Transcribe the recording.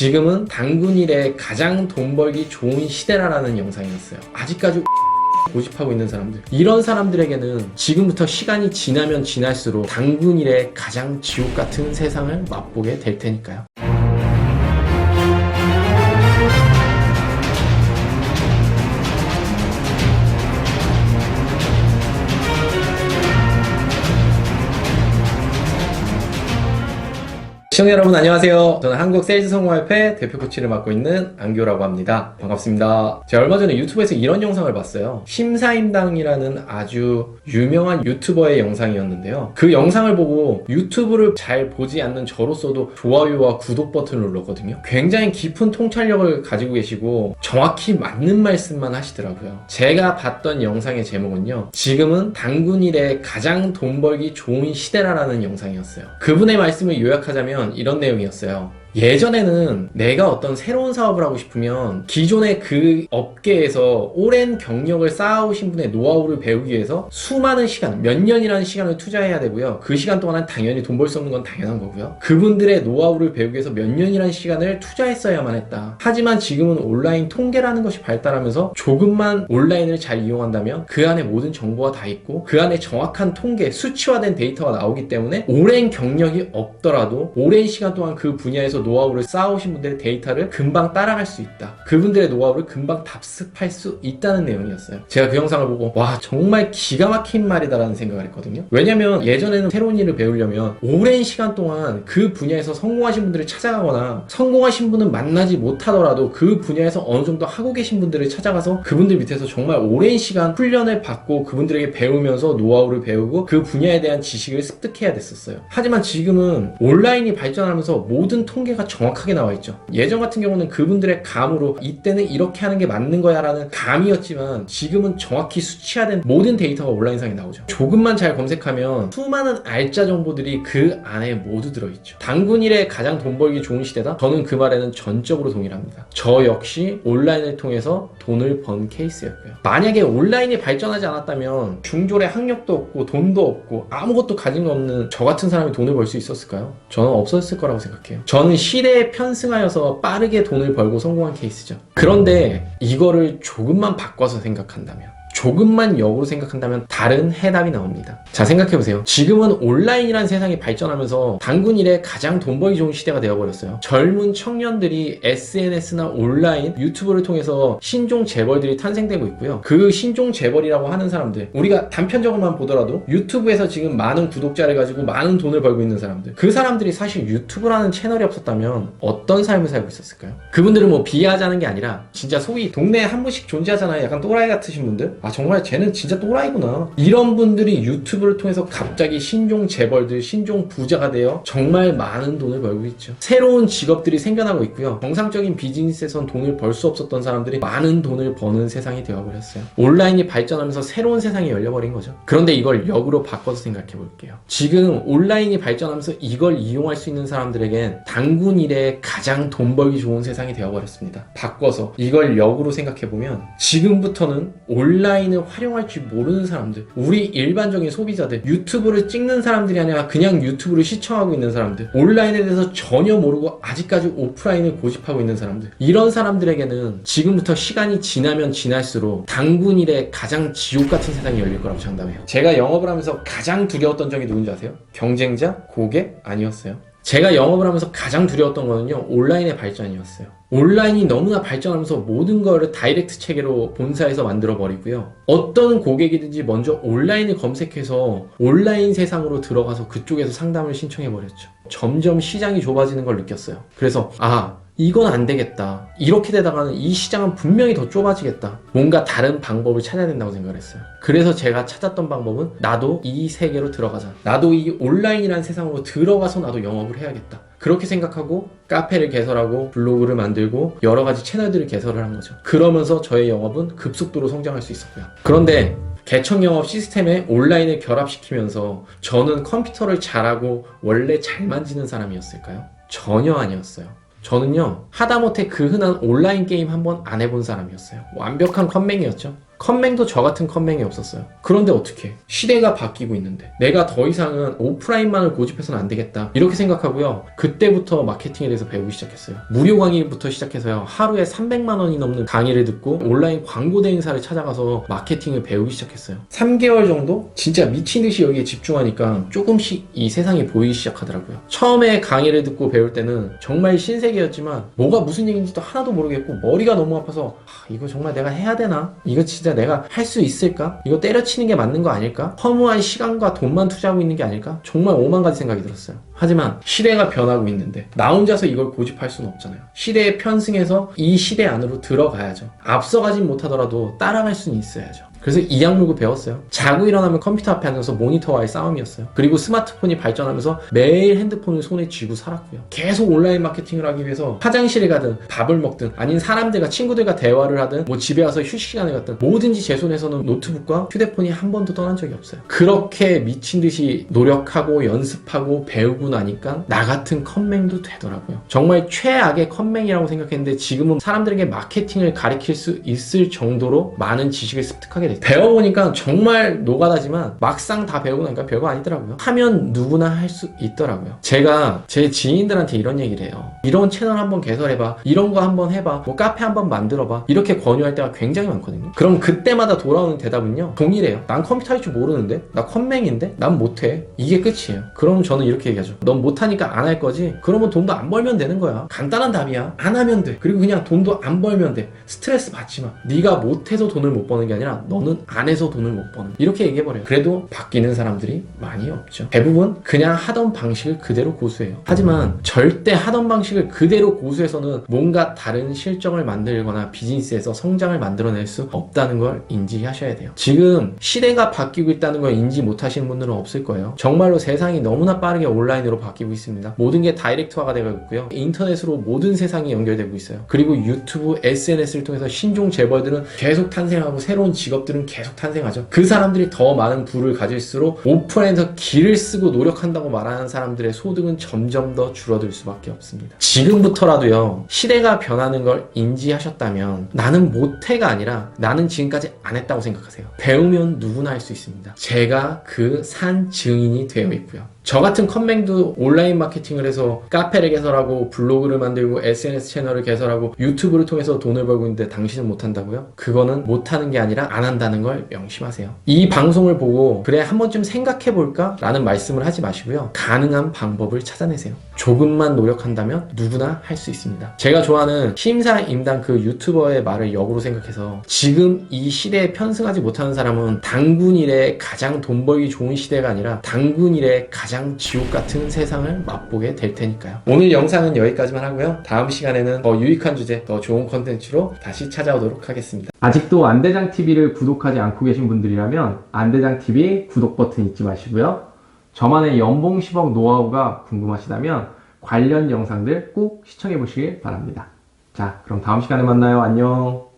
지금은 당군일에 가장 돈 벌기 좋은 시대라는 영상이었어요. 아직까지 고집하고 있는 사람들, 이런 사람들에게는 지금부터 시간이 지나면 지날수록 당군일의 가장 지옥 같은 세상을 맛보게 될 테니까요. 시청자 여러분 안녕하세요. 저는 한국 세일즈 성공협회 대표 코치를 맡고 있는 안교라고 합니다. 반갑습니다. 제가 얼마 전에 유튜브에서 이런 영상을 봤어요. 심사임당이라는 아주 유명한 유튜버의 영상이었는데요. 그 영상을 보고 유튜브를 잘 보지 않는 저로서도 좋아요와 구독 버튼을 눌렀거든요. 굉장히 깊은 통찰력을 가지고 계시고 정확히 맞는 말씀만 하시더라고요. 제가 봤던 영상의 제목은요, 지금은 당군일에 가장 돈 벌기 좋은 시대라는 영상이었어요. 그분의 말씀을 요약하자면 이런 내용이었어요. 예전에는 내가 어떤 새로운 사업을 하고 싶으면 기존의 그 업계에서 오랜 경력을 쌓아오신 분의 노하우를 배우기 위해서 수많은 시간, 몇 년이라는 시간을 투자해야 되고요. 그 시간 동안은 당연히 돈 벌 수 없는 건 당연한 거고요. 그분들의 노하우를 배우기 위해서 몇 년이라는 시간을 투자했어야만 했다. 하지만 지금은 온라인 통계라는 것이 발달하면서 조금만 온라인을 잘 이용한다면 그 안에 모든 정보가 다 있고 그 안에 정확한 통계, 수치화된 데이터가 나오기 때문에 오랜 경력이 없더라도 오랜 시간 동안 그 분야에서 노하우를 쌓아오신 분들의 데이터를 금방 따라갈 수 있다. 그분들의 노하우를 금방 답습할 수 있다는 내용이었어요. 제가 그 영상을 보고 와, 정말 기가 막힌 말이다라는 생각을 했거든요. 왜냐면 예전에는 새로운 일을 배우려면 오랜 시간 동안 그 분야에서 성공하신 분들을 찾아가거나 성공하신 분은 만나지 못하더라도 그 분야에서 어느 정도 하고 계신 분들을 찾아가서 그분들 밑에서 정말 오랜 시간 훈련을 받고 그분들에게 배우면서 노하우를 배우고 그 분야에 대한 지식을 습득해야 됐었어요. 하지만 지금은 온라인이 발전하면서 모든 통계가 정확하게 나와 있죠. 예전 같은 경우는 그분들의 감으로 이때는 이렇게 하는 게 맞는 거야 라는 감이었지만 지금은 정확히 수치화된 모든 데이터가 온라인상에 나오죠. 조금만 잘 검색하면 수많은 알짜 정보들이 그 안에 모두 들어있죠. 당군일에 가장 돈 벌기 좋은 시대다? 저는 그 말에는 전적으로 동일합니다. 저 역시 온라인을 통해서 돈을 번 케이스였고요. 만약에 온라인이 발전하지 않았다면 중졸의 학력도 없고 돈도 없고 아무것도 가진 거 없는 저 같은 사람이 돈을 벌 수 있었을까요? 저는 없었을 거라고 생각해요. 저는 시대에 편승하여서 빠르게 돈을 벌고 성공한 케이스죠. 그런데 이거를 조금만 바꿔서 생각한다면, 조금만 역으로 생각한다면 다른 해답이 나옵니다. 자, 생각해보세요. 지금은 온라인이라는 세상이 발전하면서 당군일에 가장 돈 벌기 좋은 시대가 되어버렸어요. 젊은 청년들이 SNS나 온라인, 유튜브를 통해서 신종 재벌들이 탄생되고 있고요. 그 신종 재벌이라고 하는 사람들, 우리가 단편적으로만 보더라도 유튜브에서 지금 많은 구독자를 가지고 많은 돈을 벌고 있는 사람들, 그 사람들이 사실 유튜브라는 채널이 없었다면 어떤 삶을 살고 있었을까요? 그분들은 뭐 비하하자는 게 아니라 진짜 소위 동네에 한 분씩 존재하잖아요. 약간 또라이 같으신 분들. 아, 정말 쟤는 진짜 또라이구나. 이런 분들이 유튜브를 통해서 갑자기 신종 재벌들, 신종 부자가 되어 정말 많은 돈을 벌고 있죠. 새로운 직업들이 생겨나고 있고요. 정상적인 비즈니스에선 돈을 벌 수 없었던 사람들이 많은 돈을 버는 세상이 되어버렸어요. 온라인이 발전하면서 새로운 세상이 열려버린 거죠. 그런데 이걸 역으로 바꿔서 생각해 볼게요. 지금 온라인이 발전하면서 이걸 이용할 수 있는 사람들에겐 당군일에 가장 돈 벌기 좋은 세상이 되어버렸습니다. 바꿔서 이걸 역으로 생각해 보면 지금부터는 온라인을 활용할 줄 모르는 사람들, 우리 일반적인 소비자들, 유튜브를 찍는 사람들이 아니라 그냥 유튜브를 시청하고 있는 사람들, 온라인에 대해서 전혀 모르고 아직까지 오프라인을 고집하고 있는 사람들, 이런 사람들에게는 지금부터 시간이 지나면 지날수록 당군일에 가장 지옥 같은 세상이 열릴 거라고 장담해요. 제가 영업을 하면서 가장 두려웠던 적이 누군지 아세요? 경쟁자? 고객? 아니었어요. 제가 영업을 하면서 가장 두려웠던 거는요, 온라인의 발전이었어요. 온라인이 너무나 발전하면서 모든 거를 다이렉트 체계로 본사에서 만들어 버리고요. 어떤 고객이든지 먼저 온라인을 검색해서 온라인 세상으로 들어가서 그쪽에서 상담을 신청해 버렸죠. 점점 시장이 좁아지는 걸 느꼈어요. 그래서 이건 안 되겠다. 이렇게 되다가는 이 시장은 분명히 더 좁아지겠다. 뭔가 다른 방법을 찾아야 된다고 생각을 했어요. 그래서 제가 찾았던 방법은 나도 이 세계로 들어가자. 나도 이 온라인이라는 세상으로 들어가서 나도 영업을 해야겠다. 그렇게 생각하고 카페를 개설하고 블로그를 만들고 여러 가지 채널들을 개설을 한 거죠. 그러면서 저의 영업은 급속도로 성장할 수 있었고요. 그런데 개척 영업 시스템에 온라인을 결합시키면서 저는 컴퓨터를 잘하고 원래 잘 만지는 사람이었을까요? 전혀 아니었어요. 저는요, 하다못해 그 흔한 온라인 게임 한번 안 해본 사람이었어요. 완벽한 컴맹이었죠. 컴맹도 저 같은 컴맹이 없었어요. 그런데 어떻게? 시대가 바뀌고 있는데 내가 더 이상은 오프라인만을 고집해서는 안 되겠다. 이렇게 생각하고요. 그때부터 마케팅에 대해서 배우기 시작했어요. 무료 강의부터 시작해서요. 하루에 300만 원이 넘는 강의를 듣고 온라인 광고 대행사를 찾아가서 마케팅을 배우기 시작했어요. 3개월 정도? 진짜 미친 듯이 여기에 집중하니까 조금씩 이 세상이 보이기 시작하더라고요. 처음에 강의를 듣고 배울 때는 정말 신세계였지만 뭐가 무슨 얘기인지도 하나도 모르겠고 머리가 너무 아파서 이거 정말 내가 해야 되나? 이거 진짜 내가 할 수 있을까? 이거 때려치는 게 맞는 거 아닐까? 허무한 시간과 돈만 투자하고 있는 게 아닐까? 정말 오만 가지 생각이 들었어요. 하지만 시대가 변하고 있는데 나 혼자서 이걸 고집할 수는 없잖아요. 시대에 편승해서 이 시대 안으로 들어가야죠. 앞서가진 못하더라도 따라갈 수는 있어야죠. 그래서 이 약물고 배웠어요. 자고 일어나면 컴퓨터 앞에 앉아서 모니터와의 싸움이었어요. 그리고 스마트폰이 발전하면서 매일 핸드폰을 손에 쥐고 살았고요. 계속 온라인 마케팅을 하기 위해서 화장실에 가든 밥을 먹든 아닌 사람들과 친구들과 대화를 하든 뭐 집에 와서 휴식 시간에 갔든 뭐든지 제 손에서는 노트북과 휴대폰이 한 번도 떠난 적이 없어요. 그렇게 미친 듯이 노력하고 연습하고 배우고 나니까 나 같은 컴맹도 되더라고요. 정말 최악의 컴맹이라고 생각했는데 지금은 사람들에게 마케팅을 가르칠 수 있을 정도로 많은 지식을 습득하게 됐어요. 배워보니까 정말 노가다지만 막상 다 배우고 나니까 별거 아니더라고요. 하면 누구나 할 수 있더라고요. 제가 제 지인들한테 이런 얘기를 해요. 이런 채널 한번 개설해봐. 이런 거 한번 해봐. 뭐 카페 한번 만들어봐. 이렇게 권유할 때가 굉장히 많거든요. 그럼 그때마다 돌아오는 대답은요. 동일해요. 난 컴퓨터 할 줄 모르는데? 나 컴맹인데? 난 못해. 이게 끝이에요. 그럼 저는 이렇게 얘기하죠. 넌 못하니까 안 할 거지? 그러면 돈도 안 벌면 되는 거야. 간단한 답이야. 안 하면 돼. 그리고 그냥 돈도 안 벌면 돼. 스트레스 받지 마. 네가 못해서 돈을 못 버는 게 아니라 너는 안 해서 돈을 못 버는. 이렇게 얘기해버려요. 그래도 바뀌는 사람들이 많이 없죠. 대부분 그냥 하던 방식을 그대로 고수해요. 하지만 절대 하던 방식을 그대로 고수해서는 뭔가 다른 실적을 만들거나 비즈니스에서 성장을 만들어낼 수 없다는 걸 인지하셔야 돼요. 지금 시대가 바뀌고 있다는 걸 인지 못하시는 분들은 없을 거예요. 정말로 세상이 너무나 빠르게 온라인으로 바뀌고 있습니다. 모든 게 다이렉트화가 되고 있고요. 인터넷으로 모든 세상이 연결되고 있어요. 그리고 유튜브, SNS를 통해서 신종 재벌들은 계속 탄생하고 새로운 직업들은 계속 탄생하죠. 그 사람들이 더 많은 부를 가질수록 오프라인에서 기를 쓰고 노력한다고 말하는 사람들의 소득은 점점 더 줄어들 수밖에 없습니다. 지금부터라도요. 시대가 변하는 걸 인지하셨다면 나는 못해가 아니라 나는 지금까지 안 했다고 생각하세요. 배우면 누구나 할 수 있습니다. 제가 그 산 증인이 되어 있고요. 저 같은 컴맹도 온라인 마케팅을 해서 카페를 개설하고 블로그를 만들고 SNS 채널을 개설하고 유튜브를 통해서 돈을 벌고 있는데 당신은 못한다고요? 그거는 못하는 게 아니라 안 한다는 걸 명심하세요. 이 방송을 보고 그래 한 번쯤 생각해볼까? 라는 말씀을 하지 마시고요. 가능한 방법을 찾아내세요. 조금만 노력한다면 누구나 할 수 있습니다. 제가 좋아하는 심사임당 그 유튜버의 말을 역으로 생각해서 지금 이 시대에 편승하지 못하는 사람은 단군 이래 가장 돈 벌기 좋은 시대가 아니라 단군 이래 가장 지옥 같은 세상을 맛보게 될 테니까요. 오늘 영상은 여기까지만 하고요. 다음 시간에는 더 유익한 주제, 더 좋은 컨텐츠로 다시 찾아오도록 하겠습니다. 아직도 안대장TV를 구독하지 않고 계신 분들이라면 안대장TV 구독 버튼 잊지 마시고요. 저만의 연봉 10억 노하우가 궁금하시다면 관련 영상들 꼭 시청해 보시길 바랍니다. 자, 그럼 다음 시간에 만나요. 안녕.